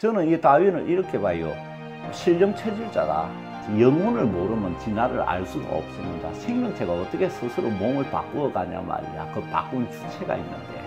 저는 이 다윈을 이렇게 봐요. 신령체질자다. 영혼을 모르면 진화를 알 수가 없습니다. 생명체가 어떻게 스스로 몸을 바꾸어 가냐 말이야. 그 바꾼 주체가 있는데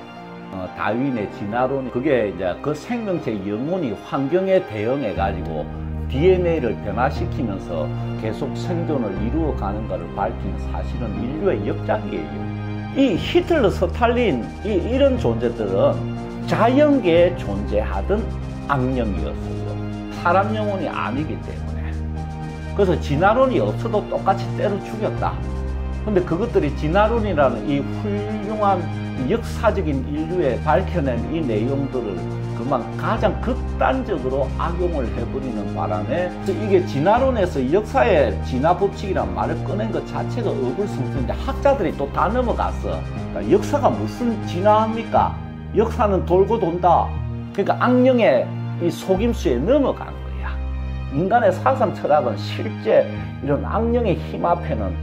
다윈의 진화론이 그게 이제 그 생명체 영혼이 환경에 대응해 가지고 DNA를 변화시키면서 계속 생존을 이루어 가는 것을 밝힌 사실은 인류의 역작이에요. 이 히틀러, 스탈린 이런 존재들은 자연계에 존재하던 악령이었어요. 사람 영혼이 아니기 때문에. 그래서 진화론이 없어도 똑같이 때려 죽였다. 근데 그것들이 진화론이라는 이 훌륭한 역사적인 인류에 밝혀낸 이 내용들을 그만 가장 극단적으로 악용을 해버리는 바람에 이게 진화론에서 역사의 진화 법칙이란 말을 꺼낸 것 자체가 어불성설인데 학자들이 또 다 넘어갔어. 그러니까 역사가 무슨 진화합니까? 역사는 돌고 돈다. 그러니까 악령의 이 속임수에 넘어간 거야. 인간의 사상 철학은 실제 이런 악령의 힘 앞에는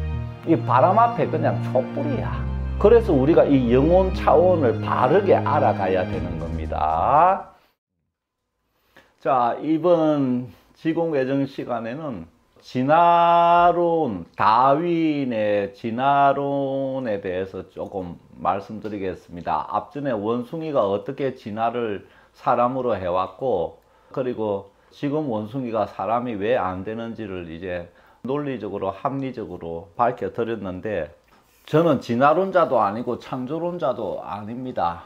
이 바람 앞에 그냥 촛불이야. 그래서 우리가 이 영혼 차원을 바르게 알아가야 되는 겁니다. 자, 이번 지공외정 시간에는 진화론, 다윈의 진화론에 대해서 조금 말씀드리겠습니다. 앞전에 원숭이가 어떻게 진화를 사람으로 해왔고, 그리고 지금 원숭이가 사람이 왜 안 되는지를 이제 논리적으로 합리적으로 밝혀드렸는데, 저는 진화론자도 아니고 창조론자도 아닙니다.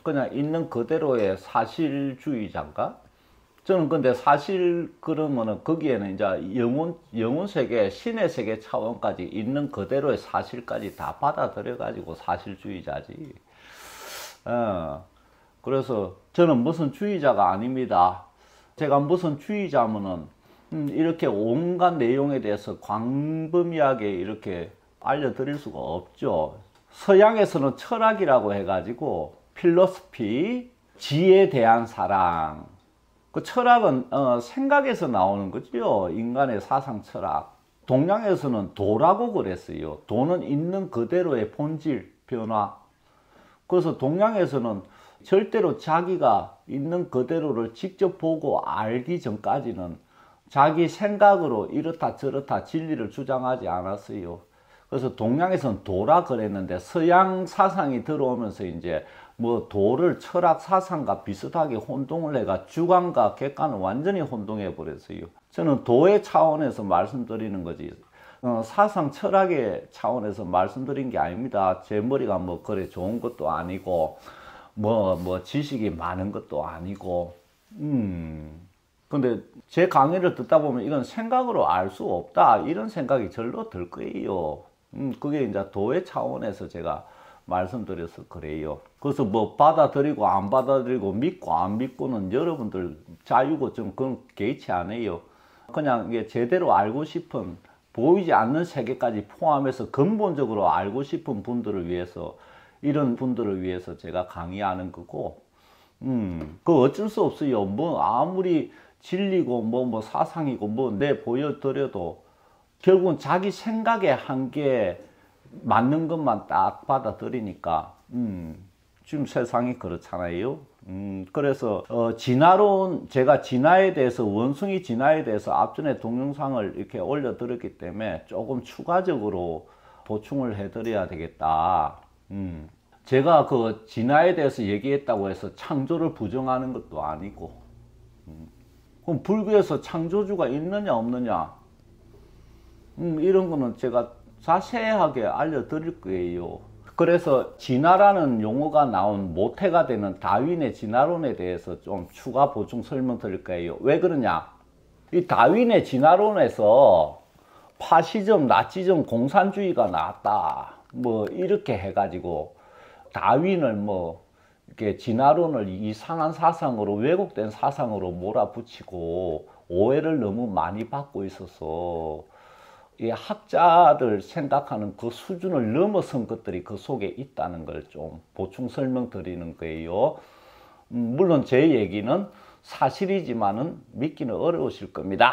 그냥 있는 그대로의 사실주의자인가? 저는 근데 사실 그러면은 거기에는 이제 영혼 세계, 신의 세계 차원까지 있는 그대로의 사실까지 다 받아들여 가지고 사실주의자지. 그래서 저는 무슨 주의자가 아닙니다. 제가 무슨 주의자면은 이렇게 온갖 내용에 대해서 광범위하게 이렇게 알려드릴 수가 없죠. 서양에서는 철학이라고 해가지고 필로소피, 지에 대한 사랑. 그 철학은 생각에서 나오는 거죠. 인간의 사상 철학. 동양에서는 도라고 그랬어요. 도는 있는 그대로의 본질, 변화. 그래서 동양에서는 절대로 자기가 있는 그대로를 직접 보고 알기 전까지는 자기 생각으로 이렇다 저렇다 진리를 주장하지 않았어요. 그래서 동양에서는 도라 그랬는데 서양 사상이 들어오면서 이제 뭐 도를 철학 사상과 비슷하게 혼동을 해가 주관과 객관을 완전히 혼동해 버렸어요. 저는 도의 차원에서 말씀드리는 거지 사상 철학의 차원에서 말씀드린 게 아닙니다. 제 머리가 뭐 그래 좋은 것도 아니고 뭐 지식이 많은 것도 아니고 근데 제 강의를 듣다 보면 이건 생각으로 알 수 없다 이런 생각이 절로 들 거예요. 그게 이제 도의 차원에서 제가 말씀드려서 그래요. 그래서 뭐 받아들이고 안 받아들이고 믿고 안 믿고는 여러분들 자유고 좀 그건 개의치 않아요. 그냥 이게 제대로 알고 싶은 보이지 않는 세계까지 포함해서 근본적으로 알고 싶은 분들을 위해서 이런 분들을 위해서 제가 강의하는 거고 그 어쩔 수 없어요. 뭐 아무리 진리고 뭐 사상이고 뭐 내 보여드려도 결국은 자기 생각의 한계에 맞는 것만 딱 받아들이니까 지금 세상이 그렇잖아요. 그래서 진화론 제가 진화에 대해서 원숭이 진화에 대해서 앞전에 동영상을 이렇게 올려드렸기 때문에 조금 추가적으로 보충을 해드려야 되겠다. 제가 그 진화에 대해서 얘기했다고 해서 창조를 부정하는 것도 아니고 그럼 불교에서 창조주가 있느냐 없느냐 이런 거는 제가 자세하게 알려드릴 거예요. 그래서 진화라는 용어가 나온 모태가 되는 다윈의 진화론에 대해서 좀 추가 보충 설명드릴 거예요. 왜 그러냐? 이 다윈의 진화론에서 파시즘, 나치즘, 공산주의가 나왔다. 뭐 이렇게 해가지고 다윈을 뭐 이렇게 진화론을 이상한 사상으로 왜곡된 사상으로 몰아붙이고 오해를 너무 많이 받고 있어서 이 학자들 생각하는 그 수준을 넘어선 것들이 그 속에 있다는 걸 좀 보충 설명드리는 거예요. 물론 제 얘기는 사실이지만은 믿기는 어려우실 겁니다.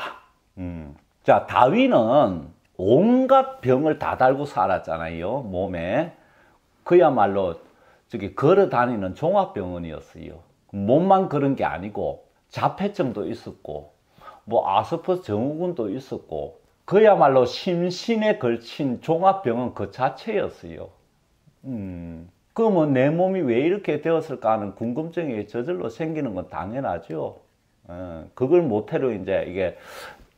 자, 다윈은 온갖 병을 다 달고 살았잖아요, 몸에. 그야말로 저기 걸어 다니는 종합병원이었어요. 몸만 그런 게 아니고 자폐증도 있었고, 뭐 아스퍼스 증후군도 있었고, 그야말로 심신에 걸친 종합병원 그 자체였어요. 그러면 내 몸이 왜 이렇게 되었을까 하는 궁금증이 저절로 생기는 건 당연하죠. 그걸 모태로 이제 이게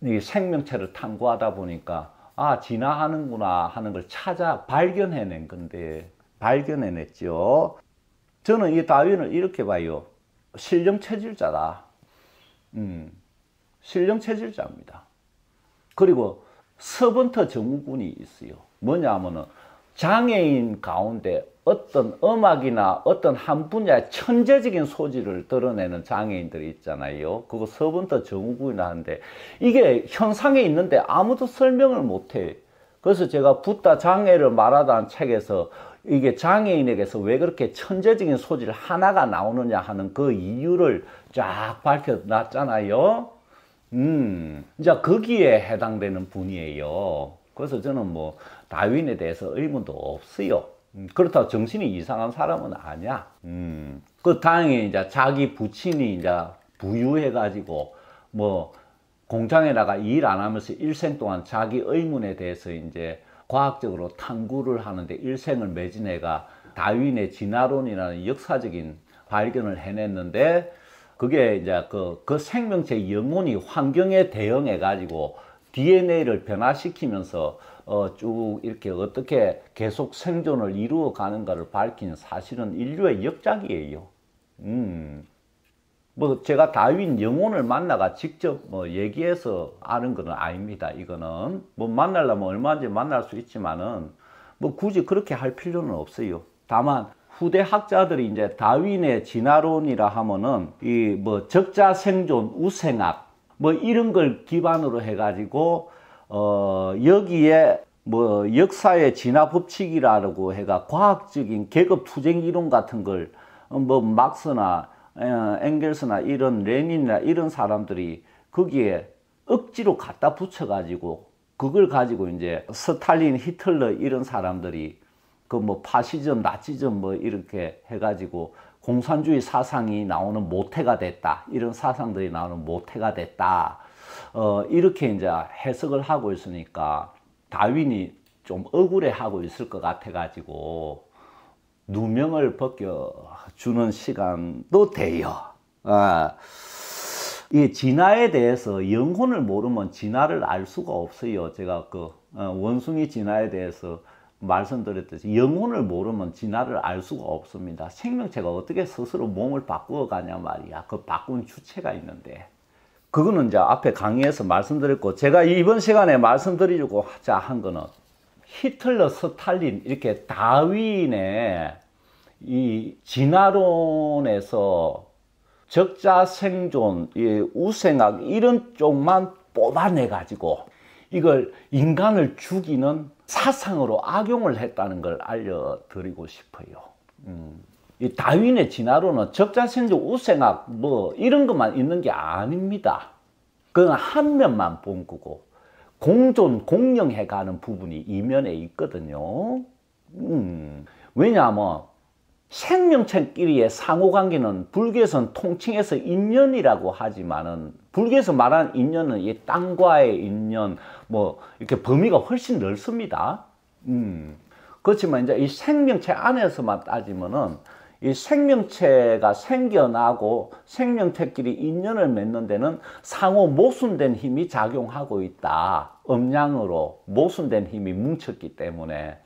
이 생명체를 탐구하다 보니까 아, 진화하는구나 하는 걸 찾아 발견해낸 건데, 발견해냈죠. 저는 이 다윈을 이렇게 봐요. 신령체질자다. 신령체질자입니다. 그리고 서번터 증후군이 있어요. 뭐냐 하면은 장애인 가운데 어떤 음악이나 어떤 한 분야의 천재적인 소질을 드러내는 장애인들이 있잖아요. 그거 서번터 증후군이라 하는데 이게 현상에 있는데 아무도 설명을 못해. 그래서 제가 붓다 장애를 말하다는 책에서 이게 장애인에게서 왜 그렇게 천재적인 소질 하나가 나오느냐 하는 그 이유를 쫙 밝혀놨잖아요. 이제 거기에 해당되는 분이에요. 그래서 저는 뭐 다윈에 대해서 의문도 없어요. 그렇다고 정신이 이상한 사람은 아니야. 그 다행히 이제 자기 부친이 이제 부유해가지고 뭐 공장에 나가 일 안 하면서 일생 동안 자기 의문에 대해서 이제 과학적으로 탐구를 하는데 일생을 매진해가 다윈의 진화론이라는 역사적인 발견을 해냈는데, 그게 이제 그 생명체 영혼이 환경에 대응해 가지고 DNA를 변화시키면서 쭉 이렇게 어떻게 계속 생존을 이루어 가는가를 밝힌 사실은 인류의 역작이에요. 뭐 제가 다윈 영혼을 만나가 직접 뭐 얘기해서 아는 건 아닙니다. 이거는 뭐 만나려면 얼마든지 만날 수 있지만은 뭐 굳이 그렇게 할 필요는 없어요. 다만 후대 학자들이 이제 다윈의 진화론이라 하면은 이 뭐 적자 생존 우생학 뭐 이런 걸 기반으로 해가지고 여기에 뭐 역사의 진화 법칙이라고 해가 과학적인 계급 투쟁 이론 같은 걸 뭐 막스나 엥겔스나 이런 레닌이나 이런 사람들이 거기에 억지로 갖다 붙여가지고 그걸 가지고 이제 스탈린, 히틀러 이런 사람들이 그 뭐 파시즘, 나치즘 뭐 이렇게 해가지고 공산주의 사상이 나오는 모태가 됐다. 이런 사상들이 나오는 모태가 됐다. 이렇게 이제 해석을 하고 있으니까 다윈이 좀 억울해하고 있을 것 같아가지고 누명을 벗겨주는 시간도 돼요. 이 진화에 대해서 영혼을 모르면 진화를 알 수가 없어요. 제가 그 원숭이 진화에 대해서 말씀드렸듯이 영혼을 모르면 진화를 알 수가 없습니다. 생명체가 어떻게 스스로 몸을 바꾸어 가냐 말이야. 그 바꾼 주체가 있는데. 그거는 이제 앞에 강의에서 말씀드렸고, 제가 이번 시간에 말씀드리려고 한 거는 히틀러, 스탈린, 이렇게 다윈의 이 진화론에서 적자 생존, 이 우생학 이런 쪽만 뽑아내 가지고 이걸 인간을 죽이는 사상으로 악용을 했다는 걸 알려드리고 싶어요. 이 다윈의 진화론은 적자 생존 우생학 뭐 이런 것만 있는 게 아닙니다. 그건 한 면만 본 거고 공존 공영해 가는 부분이 이면에 있거든요. 왜냐하면 생명체끼리의 상호관계는 불교에서는 통칭해서 인연이라고 하지만은, 불교에서 말하는 인연은 이 땅과의 인연, 뭐 이렇게 범위가 훨씬 넓습니다. 그렇지만 이제 이 생명체 안에서만 따지면은 이 생명체가 생겨나고 생명체끼리 인연을 맺는 데는 상호 모순된 힘이 작용하고 있다. 음양으로 모순된 힘이 뭉쳤기 때문에.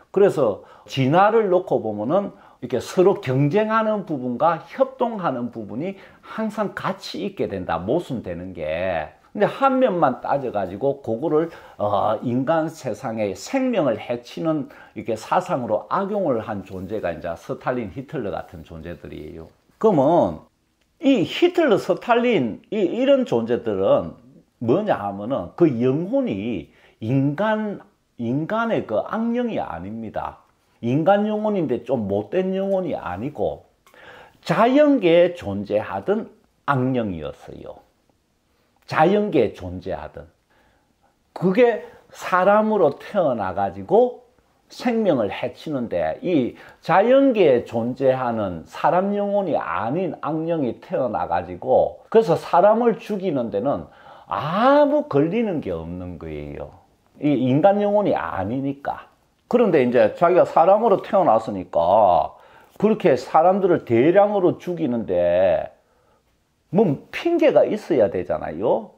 그래서 진화를 놓고 보면은 이렇게 서로 경쟁하는 부분과 협동하는 부분이 항상 같이 있게 된다. 모순되는 게. 근데 한 면만 따져가지고 그거를 인간 세상의 생명을 해치는 이렇게 사상으로 악용을 한 존재가 이제 스탈린, 히틀러 같은 존재들이에요. 그러면 이 히틀러, 스탈린 이런 존재들은 뭐냐 하면은 그 영혼이 인간의 그 악령이 아닙니다. 인간 영혼인데 좀 못된 영혼이 아니고 자연계에 존재하던 악령이었어요. 자연계에 존재하던. 그게 사람으로 태어나가지고 생명을 해치는데 이 자연계에 존재하는 사람 영혼이 아닌 악령이 태어나가지고 그래서 사람을 죽이는 데는 아무 걸리는 게 없는 거예요. 이 인간 영혼이 아니니까. 그런데 이제 자기가 사람으로 태어났으니까 그렇게 사람들을 대량으로 죽이는데 뭐 핑계가 있어야 되잖아요.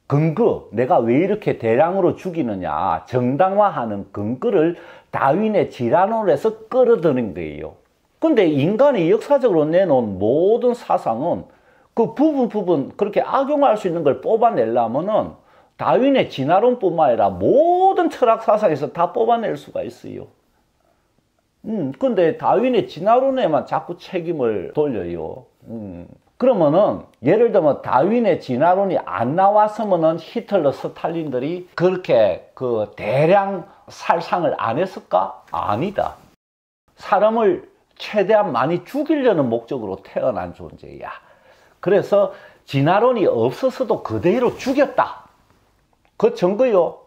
근거, 내가 왜 이렇게 대량으로 죽이느냐 정당화하는 근거를 다윈의 지라론에서 끌어들인 거예요. 근데 인간이 역사적으로 내놓은 모든 사상은 그 부분 그렇게 악용할 수 있는 걸 뽑아내려면은 다윈의 진화론뿐만 아니라 모든 철학 사상에서 다 뽑아낼 수가 있어요. 근데 다윈의 진화론에만 자꾸 책임을 돌려요. 그러면은 예를 들면 다윈의 진화론이 안 나왔으면은 히틀러, 스탈린들이 그렇게 그 대량 살상을 안 했을까? 아니다. 사람을 최대한 많이 죽이려는 목적으로 태어난 존재야. 그래서 진화론이 없었어도 그대로 죽였다. 그 증거요.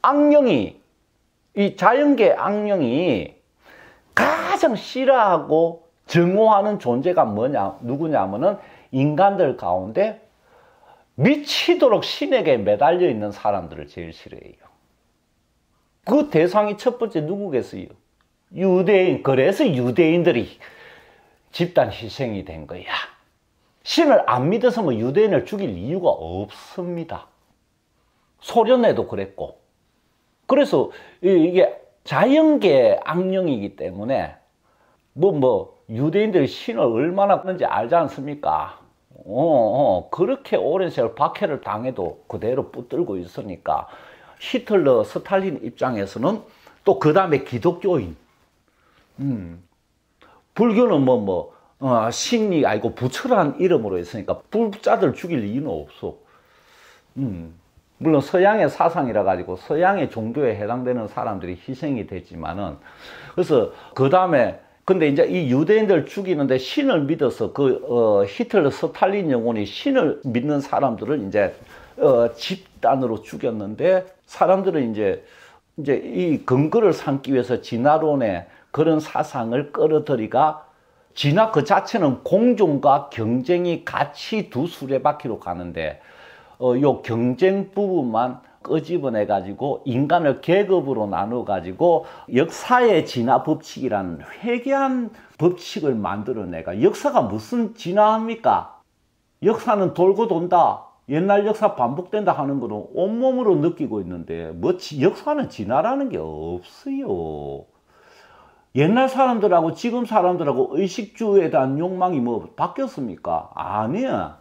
악령이, 이 자연계 악령이 가장 싫어하고 증오하는 존재가 누구냐면은 인간들 가운데 미치도록 신에게 매달려 있는 사람들을 제일 싫어해요. 그 대상이 첫 번째 누구겠어요? 유대인. 그래서 유대인들이 집단 희생이 된 거야. 신을 안 믿어서 유대인을 죽일 이유가 없습니다. 소련에도 그랬고. 그래서 이게 자연계 악령이기 때문에 유대인들이 신을 얼마나 하는지 알지 않습니까? 그렇게 오랜 세월 박해를 당해도 그대로 붙들고 있으니까 히틀러, 스탈린 입장에서는 또 그 다음에 기독교인. 불교는 신이 아니고 부처라는 이름으로 있으니까 불자들 죽일 이유는 없어. 물론 서양의 사상이라 가지고 서양의 종교에 해당되는 사람들이 희생이 됐지만은 그래서 그 다음에 근데 이제 이 유대인들 죽이는데 신을 믿어서 히틀러, 스탈린 영혼이 신을 믿는 사람들을 이제 집단으로 죽였는데 사람들은 이제 이 근거를 삼기 위해서 진화론의 그런 사상을 끌어들이가 진화 그 자체는 공존과 경쟁이 같이 두 수레바퀴로 가는데 요 경쟁 부분만 끄집어내 가지고 인간을 계급으로 나눠 가지고 역사의 진화 법칙이라는 회개한 법칙을 만들어내가 역사가 무슨 진화합니까? 역사는 돌고 돈다. 옛날 역사 반복된다 하는 거는 온몸으로 느끼고 있는데 역사는 진화라는 게 없어요. 옛날 사람들하고 지금 사람들하고 의식주에 대한 욕망이 바뀌었습니까? 아니야.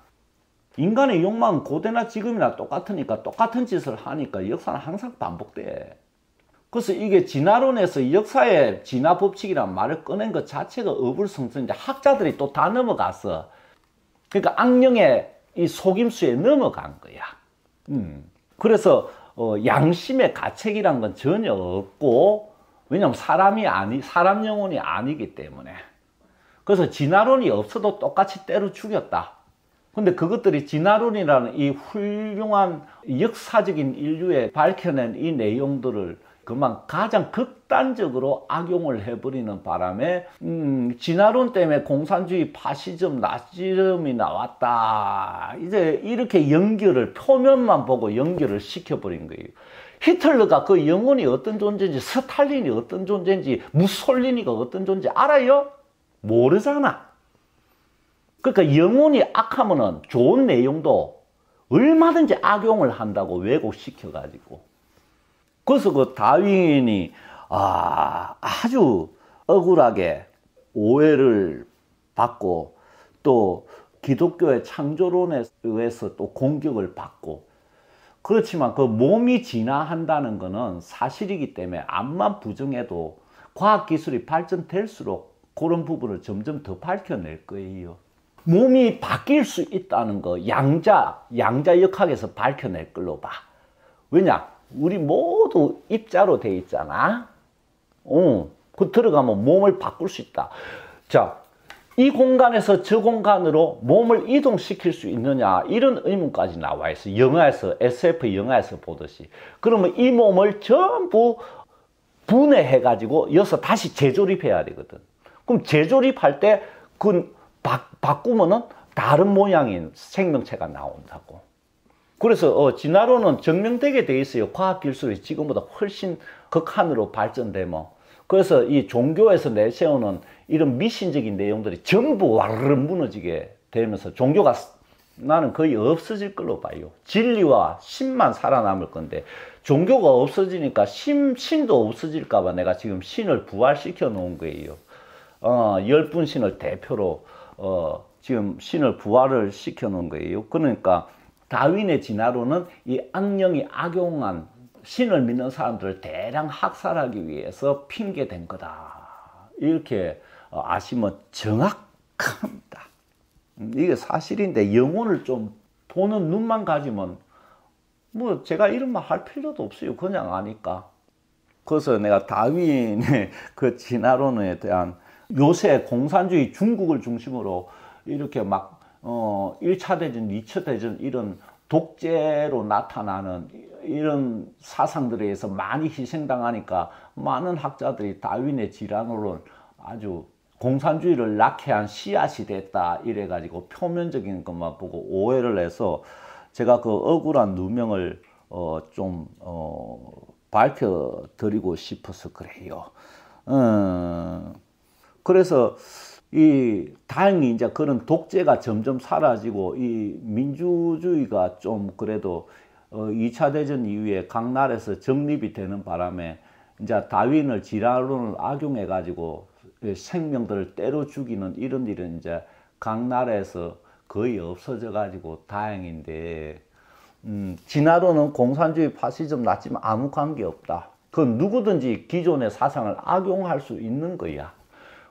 인간의 욕망은 고대나 지금이나 똑같으니까 똑같은 짓을 하니까 역사는 항상 반복돼. 그래서 이게 진화론에서 역사의 진화 법칙이란 말을 꺼낸 것 자체가 어불성설인데 학자들이 또 다 넘어갔어. 그러니까 악령의 이 속임수에 넘어간 거야. 그래서 양심의 가책이란 건 전혀 없고 왜냐면 사람 영혼이 아니기 때문에. 그래서 진화론이 없어도 똑같이 때려 죽였다. 근데 그것들이 진화론이라는 이 훌륭한 역사적인 인류에 밝혀낸 이 내용들을 그만 가장 극단적으로 악용을 해버리는 바람에 진화론 때문에 공산주의, 파시즘, 나치즘이 나왔다. 이제 이렇게 연결을 표면만 보고 연결을 시켜버린 거예요. 히틀러가 그 영혼이 어떤 존재인지, 스탈린이 어떤 존재인지, 무솔리니가 어떤 존재인지 알아요? 모르잖아. 그러니까 영혼이 악하면은 좋은 내용도 얼마든지 악용을 한다고 왜곡시켜가지고. 그래서 그 다윈이 아주 억울하게 오해를 받고 또 기독교의 창조론에 의해서 또 공격을 받고 그렇지만 그 몸이 진화한다는 것은 사실이기 때문에 암만 부정해도 과학기술이 발전될수록 그런 부분을 점점 더 밝혀낼 거예요. 몸이 바뀔 수 있다는 거 양자 역학에서 밝혀낼 걸로 봐. 왜냐? 우리 모두 입자로 돼 있잖아. 그 들어가면 몸을 바꿀 수 있다. 자, 이 공간에서 저 공간으로 몸을 이동시킬 수 있느냐 이런 의문까지 나와 있어. 영화에서 SF 영화에서 보듯이. 그러면 이 몸을 전부 분해해가지고 여기서 다시 재조립해야 되거든. 그럼 재조립할 때 그 바꾸면은 다른 모양인 생명체가 나온다고. 그래서 진화론은 증명되게 돼 있어요. 과학 기술이 지금보다 훨씬 극한으로 발전되면. 그래서 이 종교에서 내세우는 이런 미신적인 내용들이 전부 와르르 무너지게 되면서 종교가 나는 거의 없어질 걸로 봐요. 진리와 신만 살아남을 건데 종교가 없어지니까 신도 없어질까 봐 내가 지금 신을 부활시켜 놓은 거예요. 10분 신을 대표로 지금 신을 부활을 시켜 놓은 거예요. 그러니까 다윈의 진화론은 이 악령이 악용한 신을 믿는 사람들을 대량 학살하기 위해서 핑계된 거다. 이렇게 아시면 정확합니다. 이게 사실인데 영혼을 좀 보는 눈만 가지면 뭐 제가 이런 말 할 필요도 없어요. 그냥 아니까. 그래서 내가 다윈의 그 진화론에 대한 요새 공산주의 중국을 중심으로 이렇게 막 1차 대전, 2차 대전 이런 독재로 나타나는 이런 사상들에 의해서 많이 희생당하니까 많은 학자들이 다윈의 진화론을 아주 공산주의를 낙해한 씨앗이 됐다 이래가지고 표면적인 것만 보고 오해를 해서 제가 그 억울한 누명을 좀 밝혀드리고 싶어서 그래요. 그래서 다행히 이제 그런 독재가 점점 사라지고 이 민주주의가 좀 그래도 2차 대전 이후에 각 나라에서 정립이 되는 바람에 이제 다윈을 진화론을 악용해 가지고 생명들을 때려 죽이는 이런 일은 이제 각 나라에서 거의 없어져 가지고 다행인데 진화론은 공산주의 파시즘 났지만 아무 관계 없다. 그건 누구든지 기존의 사상을 악용할 수 있는 거야.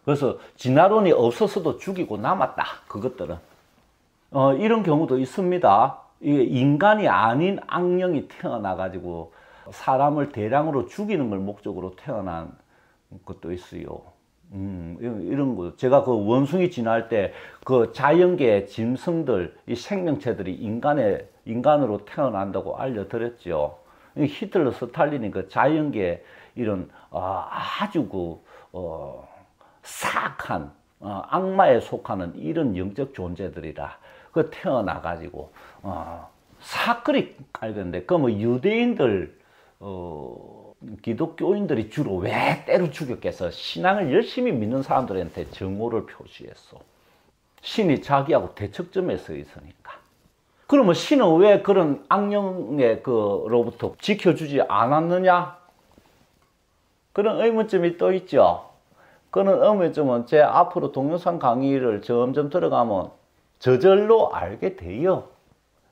그래서 진화론이 없었어도 죽이고 남았다. 그것들은 이런 경우도 있습니다. 이게 인간이 아닌 악령이 태어나가지고 사람을 대량으로 죽이는 걸 목적으로 태어난 것도 있어요. 이런 거. 제가 그 원숭이 진화할 때 그 자연계의 짐승들, 이 생명체들이 인간으로 태어난다고 알려드렸죠. 히틀러, 스탈린이 그 자연계 이런 아주 사악한 악마에 속하는 이런 영적 존재들이라 그 태어나가지고 사악거리 깔겠는데 그 뭐 유대인들 기독교인들이 주로 왜 때려 죽였겠어? 신앙을 열심히 믿는 사람들한테 정오를 표시했어. 신이 자기하고 대척점에 서 있으니까. 그러면 신은 왜 그런 악령의 그로부터 지켜주지 않았느냐? 그런 의문점이 또 있죠. 그런 의문점은 제 앞으로 동영상 강의를 점점 들어가면 저절로 알게 돼요.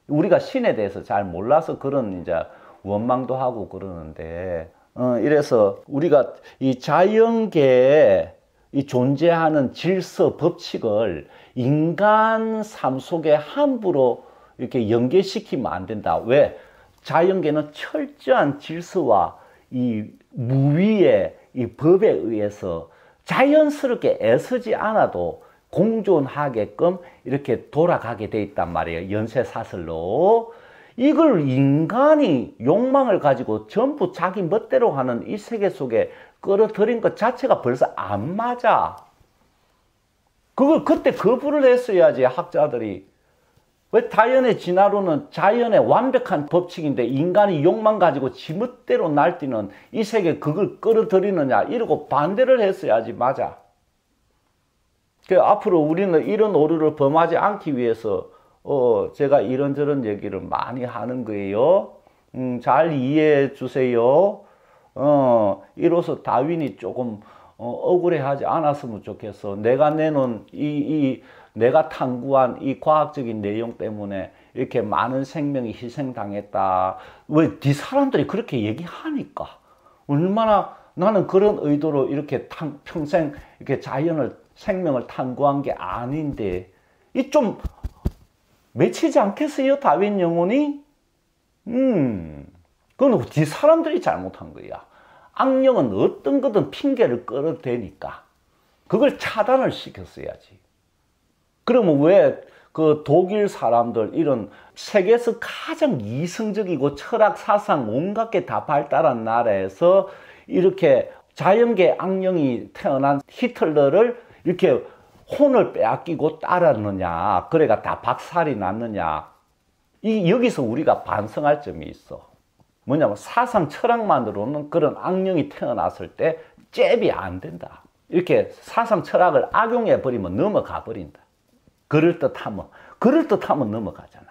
우리가 신에 대해서 잘 몰라서 그런 이제 원망도 하고 그러는데, 이래서 우리가 이 자연계에 이 존재하는 질서, 법칙을 인간 삶 속에 함부로 이렇게 연계시키면 안 된다. 왜? 자연계는 철저한 질서와 이 무위의 이 법에 의해서 자연스럽게 애쓰지 않아도 공존하게끔 이렇게 돌아가게 돼 있단 말이에요. 연쇄사슬로. 이걸 인간이 욕망을 가지고 전부 자기 멋대로 하는 이 세계 속에 끌어들인 것 자체가 벌써 안 맞아. 그걸 그때 거부를 했어야지, 학자들이. 왜 자연의 진화론은 자연의 완벽한 법칙인데 인간이 욕망 가지고 지 멋대로 날뛰는 이 세계에 그걸 끌어들이느냐 이러고 반대를 했어야지. 맞아. 앞으로 우리는 이런 오류를 범하지 않기 위해서 제가 이런저런 얘기를 많이 하는 거예요. 잘 이해해 주세요. 이로써 다윈이 조금 억울해하지 않았으면 좋겠어. 내가 내놓은 내가 탐구한 이 과학적인 내용 때문에 이렇게 많은 생명이 희생당했다. 왜 네 사람들이 그렇게 얘기하니까. 얼마나 나는 그런 의도로 이렇게 평생 이렇게 생명을 탐구한 게 아닌데 이 좀 맺히지 않겠어요? 다윈 영혼이? 그건 네 사람들이 잘못한 거야. 악령은 어떤 거든 핑계를 끌어대니까 그걸 차단을 시켰어야지. 그러면 왜 그 독일 사람들 이런 세계에서 가장 이성적이고 철학 사상 온갖 게 다 발달한 나라에서 이렇게 자연계 악령이 태어난 히틀러를 이렇게 혼을 빼앗기고 따랐느냐, 그래가 다 박살이 났느냐. 여기서 우리가 반성할 점이 있어. 뭐냐면 사상 철학만으로는 그런 악령이 태어났을 때 잽이 안 된다. 이렇게 사상 철학을 악용해 버리면 넘어가 버린다. 그럴듯하면 넘어가잖아.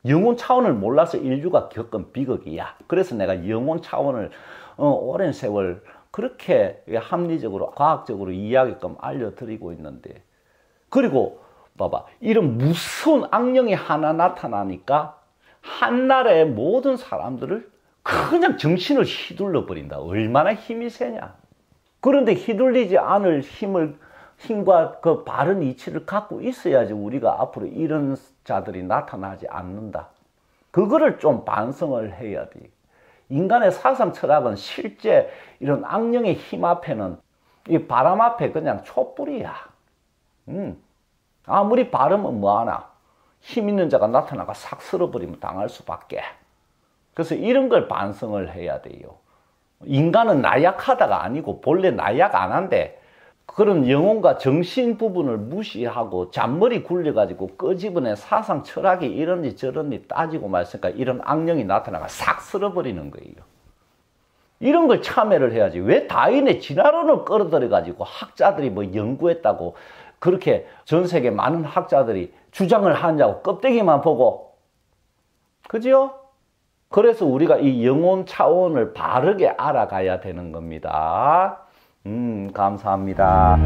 영혼 차원을 몰라서 인류가 겪은 비극이야. 그래서 내가 영혼 차원을 오랜 세월 그렇게 합리적으로 과학적으로 이해하게끔 알려드리고 있는데, 그리고 봐봐, 이런 무서운 악령이 하나 나타나니까 한나라의 모든 사람들을 그냥 정신을 휘둘러 버린다. 얼마나 힘이 세냐. 그런데 휘둘리지 않을 힘과 그 바른 이치를 갖고 있어야지 우리가 앞으로 이런 자들이 나타나지 않는다. 그거를 좀 반성을 해야 돼. 인간의 사상 철학은 실제 이런 악령의 힘 앞에는, 이 바람 앞에 그냥 촛불이야. 아무리 바르면 뭐하나. 힘 있는 자가 나타나가 싹 쓸어버리면 당할 수밖에. 그래서 이런 걸 반성을 해야 돼요. 인간은 나약하다가 아니고 본래 나약 안 한데, 그런 영혼과 정신 부분을 무시하고 잔머리 굴려가지고 끄집어내 사상 철학이 이런지 저런지 따지고 말으니까 이런 악령이 나타나가 싹 쓸어버리는 거예요. 이런 걸 참여를 해야지. 왜 다윈의 진화론을 끌어들여가지고 학자들이 뭐 연구했다고 그렇게 전 세계 많은 학자들이 주장을 하냐고 껍데기만 보고. 그죠? 그래서 우리가 이 영혼 차원을 바르게 알아가야 되는 겁니다. 감사합니다.